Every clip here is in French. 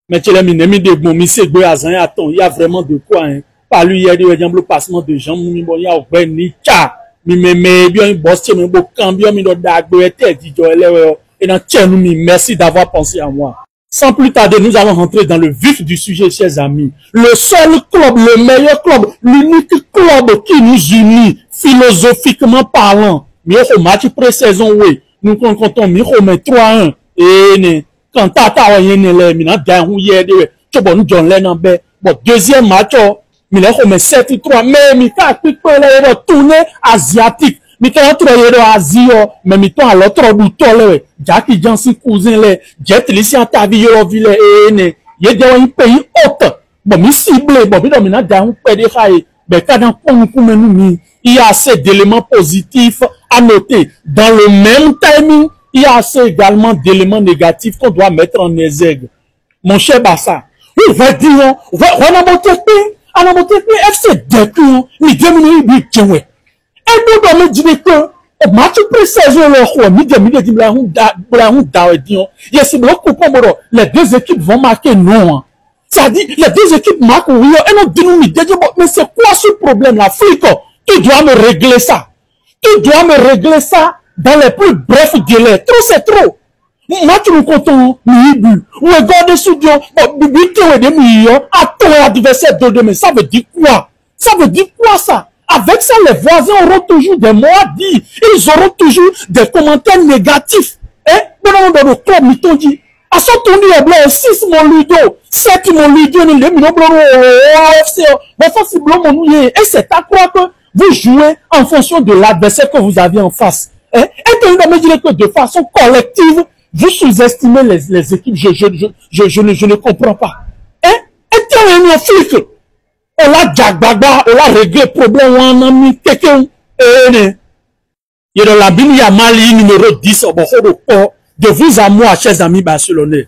Mais tu l'as mis de bon, mi c'est beau azan, attends, il y a vraiment de quoi, hein. Par lui, il y a des passement de jambes, il y a un ni cha, mais bien, il bosse, mais bon, cambio, mais dans d'agbo, et dans tiens, nous, merci d'avoir pensé à moi. Sans plus tarder, nous allons rentrer dans le vif du sujet, chers amis. Le seul club, le meilleur club, l'unique club qui nous unit, philosophiquement parlant, mais au match pré-saison, oui, nous comptons, mais 3-1, et quand tata yene le mina dan hu ye de to bon John Lennon be bon deuxième match mi le ko me 7-3 mais mi ka pipe le tourner asiatique mi ka to le Asie mais mi ton alors trop du to le Jackie Johnson cousin le jet lisi antavi yo ville ene ye de un pays hôte bon mi ciblé bon bi do mina dan hu pe de khai be ka dan pon ku menu mi il y a assez d'éléments positifs à noter dans le même timing. Il y a assez également d'éléments négatifs qu'on doit mettre en exergue. Mon cher Bassa, on va dire, on a monté FC déclin, ni 2 minutes, ni 10 minutes. Et nous devons dire que, au match pré-saison, les deux équipes vont marquer non. C'est-à-dire, les deux équipes marquent oui, et nous disons, mais c'est quoi ce problème, l'Afrique? Tu dois me régler ça. Tu dois me régler ça. Dans les plus brefs délais. Trop, c'est trop. Moi, tu me comptes, regardez ce Dieu, attends l'adversaire de demain. Ça veut dire quoi? Ça veut dire quoi, ça? Avec ça, les voisins auront toujours des mots à dire. Ils auront toujours des commentaires négatifs. Hein? Dans le club, ils t'ont dit, à son tourné au blanc, 6 mon ludo, 7 mon ludo, les millions blancs, FC, et c'est à croire que vous jouez en fonction de l'adversaire que vous avez en face. Et que de façon collective, vous sous-estimez les équipes. Je ne comprends pas. Et un Afrique, on a Jagbagba, on a réglé le problème, on a mis quelqu'un. Il y a la Bini Yamali numéro 10 de vous à moi, chers amis barcelonais.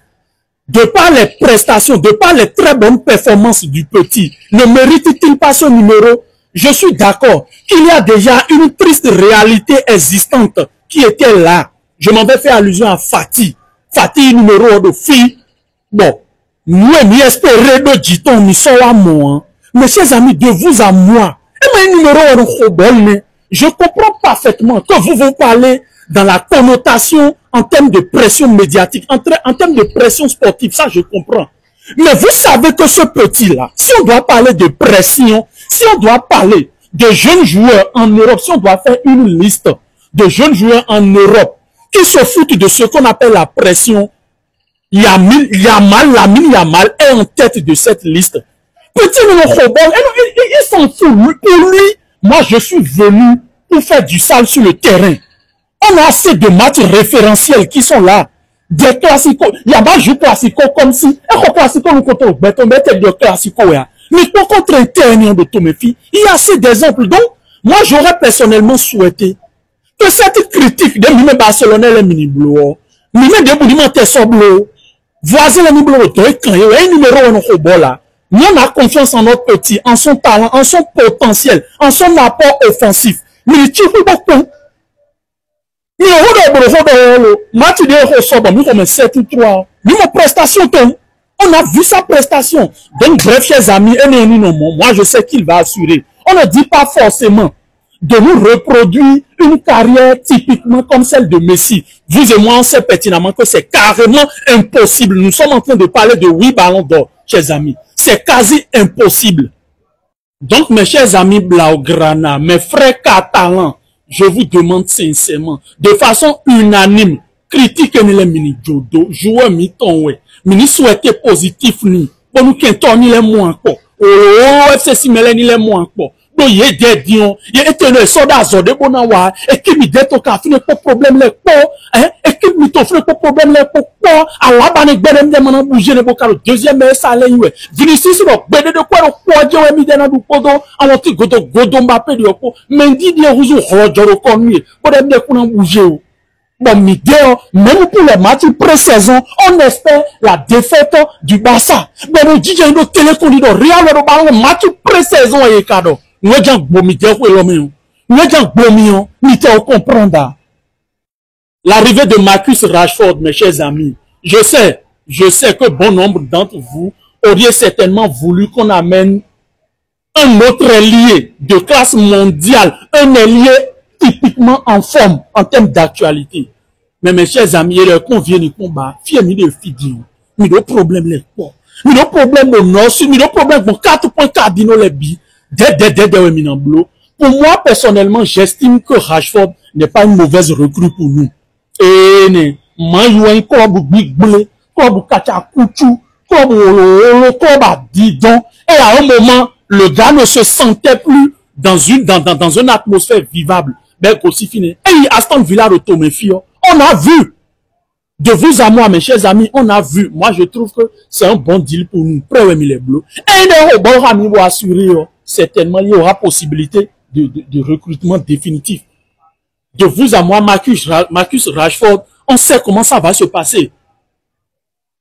De par les prestations, de par les très bonnes performances du petit, ne mérite-t-il pas ce numéro? Je suis d'accord qu'il y a déjà une triste réalité existante qui était là. Je m'en vais faire allusion à Fatih. Fatih, numéro de fille. Bon, nous, nous espérons de Giton, nous sommes à moi. Mes chers amis, de vous à moi. Et mon numéro de je comprends parfaitement que vous parlez dans la connotation en termes de pression médiatique, en termes de pression sportive. Ça, je comprends. Mais vous savez que ce petit-là, si on doit parler de pression, si on doit parler de jeunes joueurs en Europe, si on doit faire une liste de jeunes joueurs en Europe qui se foutent de ce qu'on appelle la pression, Lamine Yamal est en tête de cette liste. Petit il s'en fout. Pour lui, moi je suis venu pour faire du sale sur le terrain. On a assez de matchs référentiels qui sont là. Des classicos. Il y a pas joué classico comme si, un classico nous comptons, béton, béton de classico, mais pour contre un terrain de tous mes filles, il y a assez d'exemples. Donc, moi, j'aurais personnellement souhaité que cette critique de Mime Barcelonais, les mini-blo, Mime de Boudiment Tessoblo, voisin les mini-blo, un numéro au bol là. Nous, on a confiance en notre petit, en son talent, en son potentiel, en son apport offensif. Mais il tire beaucoup. Match de nous comme 7-3. Nous, mon prestation, on a vu sa prestation. Donc, bref, chers amis, moi, je sais qu'il va assurer. On ne dit pas forcément de nous reproduire une carrière typiquement comme celle de Messi. Vous et moi, on sait pertinemment que c'est carrément impossible. Nous sommes en train de parler de 8 ballons d'or, chers amis. C'est quasi impossible. Donc, mes chers amis Blaugrana, mes frères catalans, je vous demande sincèrement, de façon unanime, critiquez les mini jodo, joueurs mi-ton, mini souhaité positif ni, pour nous qu'un ni les moins encore, FC Simele ni les moins encore. Donc, il y a des dions, il y a des soldats de Bonawa, et qui me dit qu'à finir pas problème les pots, et qui me t'offre pas problème les pots, à la banque, ben, de bouger les bocaux, deuxième, mais ça allait, Vinicius, ben, de quoi, le poids, j'ai mis dans le podo, en l'autre, Godon Mbappé, du pot, mais dit, il y a toujours, Roger, comme lui, pour les mecs qu'on a bougé, bon, même pour les matchs pré-saison, on espère la défaite du Barça. Mais nous disons, nous téléphonons, rien le ballon, match pré-saison et cadeau. Nous avons bomi, nous avons bomi, nous avons comprendre. L'arrivée de Marcus Rashford, mes chers amis, je sais, je sais que bon nombre d'entre vous auriez certainement voulu qu'on amène un autre allié de classe mondiale, un allié typiquement en forme, en termes d'actualité. Mais mes chers amis, il convient de combat, fier de fidèles, mais le problème les quoi? Mais le problème au nord, mais le problème pour 4 points cardinaux les billes, pour moi, personnellement, j'estime que Rashford n'est pas une mauvaise recrue pour nous. Et ne, man club big blé, club kachakouchou, club didon. Et à un moment, le gars ne se sentait plus dans une atmosphère vivable. Ben, aussi fini. Et Aston Villa de Tomefio, on a vu. De vous à moi, mes chers amis, on a vu. Moi, je trouve que c'est un bon deal pour nous. Les bleus. Et il y a assuré, certainement, il y aura possibilité de recrutement définitif. De vous à moi, Marcus Rashford, on sait comment ça va se passer.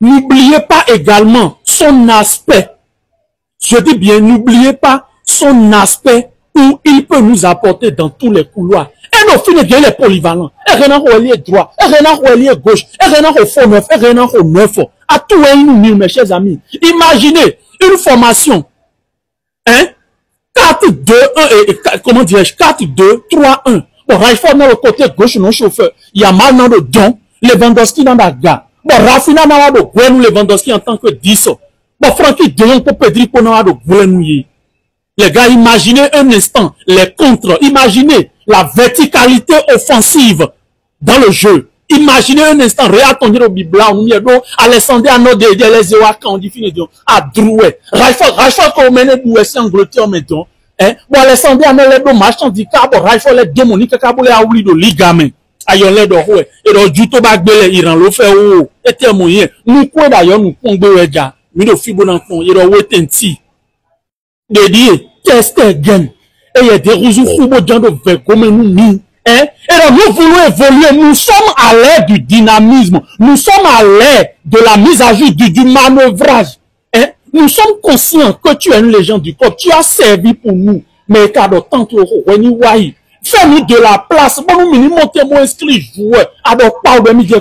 N'oubliez pas également son aspect. Je dis bien, n'oubliez pas son aspect où il peut nous apporter dans tous les couloirs. Et nos filles, il est polyvalent. Et rien au lieu droit, et rien au lieu gauche, et rien au faux neuf, et rien au neuf. À tout nous, mes chers amis. Imaginez une formation. Hein? 4-2-1, comment dirais-je? 4-2-3-1. Bon, Rashford dans le côté gauche, non chauffeur. Il y a mal dans le don. Lewandowski dans la gare. Bon, Rafinha dans le Gwen ou Lewandowski en tant que 10. Bon, Francky de Jong pour Pedri pour dans le Gwen. Les gars, imaginez un instant les contres. Imaginez la verticalité offensive dans le jeu. Imaginez un instant, Real Tonjero Bibla, Alexandre Arnaud de les Ewaka, on dit fini de à Drouet. Rashford, qu'on mène d'Ouest Angleterre maintenant. Hein? Bon, Alexandre Arnaud les deux matchs handicap, Rashford les deux Monique Kabou les Aouli de ligament. Ayon les deux, ouais. Et donc, Juto Bagbele, Iran, le fait, oh, et moyen. Nous, quoi d'ailleurs, nous, Congo, Edja. Mais le fibo dans le fond, il y a Wetenti. De dire, qu'est-ce que gagne? Et il y a des rousous roubo de comme nous, hein? Et donc, nous voulons évoluer. Nous sommes à l'ère du dynamisme. Nous sommes à l'ère de la mise à jour, du manœuvrage. Hein? Nous sommes conscients que tu es une légende du corps. Tu as servi pour nous. Mais, car tant que fais-nous de la place. Bon, nous, minimum, mon inscrit joueur. Alors, pas de midi,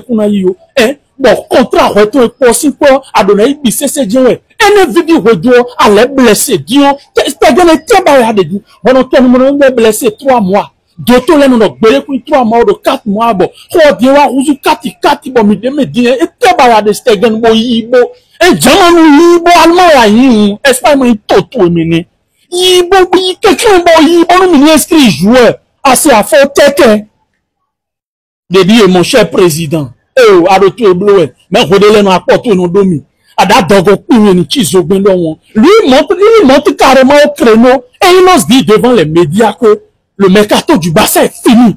hein? Bon, contrat, retour, possible, à donner, c'est bien, ouais. Et ne vidéo, à les blesser, Dieu, t'es gagné, t'es barré de Dieu. Bon, on est blessé 3 mois. D'autres, là, nous avons 3 mois, 4 mois, bon. On dit, on a 4, bon, mais et t'es barré de t'es gagné, bon, yibo. Et jamais, nous, yibo, allemand, là, yibo, Espagne, il toto, mené. Yibo, quelqu'un, bon, yibo, nous, inscrit joueur. Assez à fort, t'es, de dire, mon cher président. Oh, à retour bleu, mais redélé n'a pas tout nos domi. À date d'ogo ni chizo ben lui monte carrément au créneau et il nous dit devant les médias que le mercato du Barça est fini.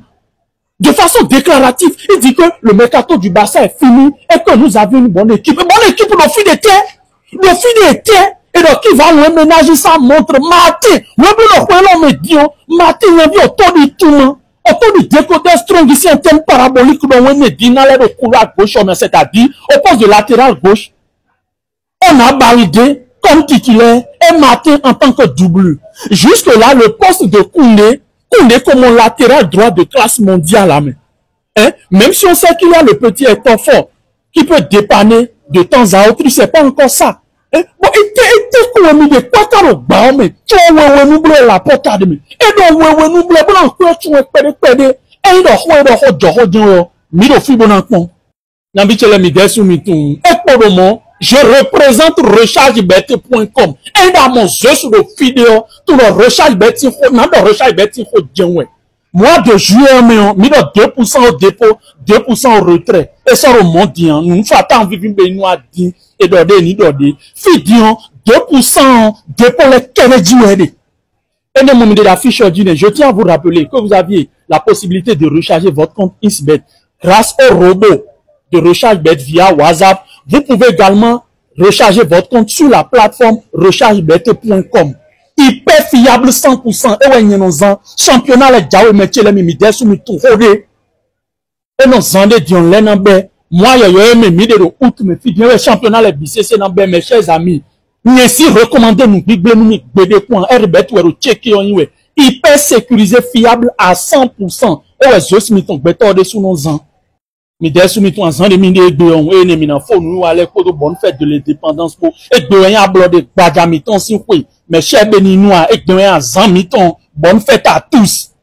De façon déclarative, il dit que le mercato du Barça est fini et que nous avons une bonne équipe. Une bonne équipe, le fil d'été, et donc qui va le ménager ça montre Martin. Martin, il a vu autour du tout. Autour du décodeur strong ici, un thème parabolique, on est dit dans le couloir gauche, c'est-à-dire au poste de latéral gauche, on a validé comme titulaire et Martin en tant que double. Jusque là, le poste de Koundé comme un latéral droit de classe mondiale, hein? Même si on sait qu'il y a le petit étant fort, qui peut dépanner de temps à autre, c'est pas encore ça. Bon, il était mis de quoi car au bas, mais tu as oublié la porte de me. Et donc, on oublie, bon, tu as pédé, et il doit mis au fibre dans le fond. N'habituez les médias sur mitou. Et pour le moment, je représente rechargebet.com. Et dans mon jeu sur le vidéo, tout le rechargebet, non, le rechargebet, mois de juillet, mis de 2% au dépôt, 2% au retrait. Et ça remonte, nous faisons vivre une dit, et d'ordre, ni d'ordre. Fidion, 2% dépôt les Canadiens. Et dans le moment de la fiche ordinaire, je tiens à vous rappeler que vous aviez la possibilité de recharger votre compte XBet grâce au robot de rechargebet via WhatsApp. Vous pouvez également recharger votre compte sur la plateforme rechargebet.com. Hyper fiable 100%. Et ouais, nous avons championnat les Diawo métier les mimides sous mi tout rodé. Et nous avons dit on l'est moi yo mes mide de août mes filles bien championnat les BCC n'ambé mes chers amis. Nous si recommander nous bible nous bede point rbet ou checker on y hyper sécurisé fiable à 100%. Et ouais je suis ton beto de sous nos ans. Mi desu mi ton zan de mi de egbe on e ne mi nan fo nou ale ko do bonne fête de l'indépendance pour egbe yan ablo de gbaja mi ton si kwe mais cher béni nous egbe yan zan mi ton bonne fête à tous.